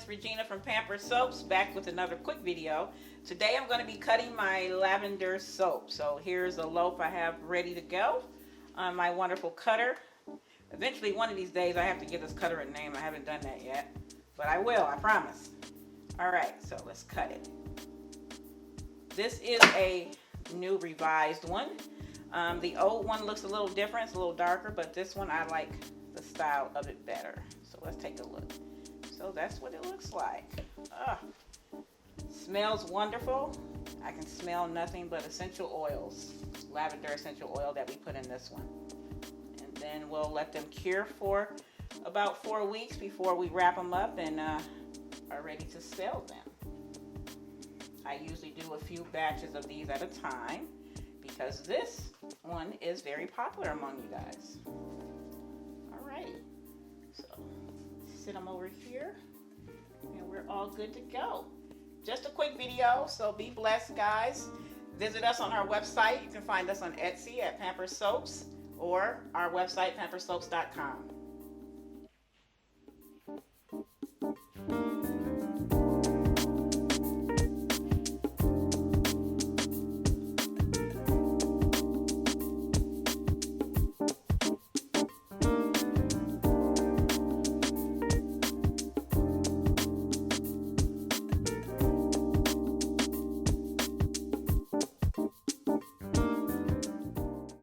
it's Regina from Lavender Soaps, back with another quick video. Today I'm going to be cutting my lavender soap. So here's a loaf I have ready to go on my wonderful cutter. Eventually, one of these days, I have to give this cutter a name. I haven't done that yet, but I will, I promise. Alright, so let's cut it. This is a new revised one. The old one looks a little different, it's a little darker, but this one I like the style of it better. So let's take a look. So that's what it looks like. Smells wonderful. I can smell nothing but essential oils, lavender essential oil that we put in this one. And then we'll let them cure for about 4 weeks before we wrap them up and are ready to sell them. I usually do a few batches of these at a time because this one is very popular among you guys. Alrighty, so sit them over here and we're all good to go. Just a quick video, so be blessed, guys. Visit us on our website. You can find us on Etsy at Lavender Soaps or our website, lavender soaps.com.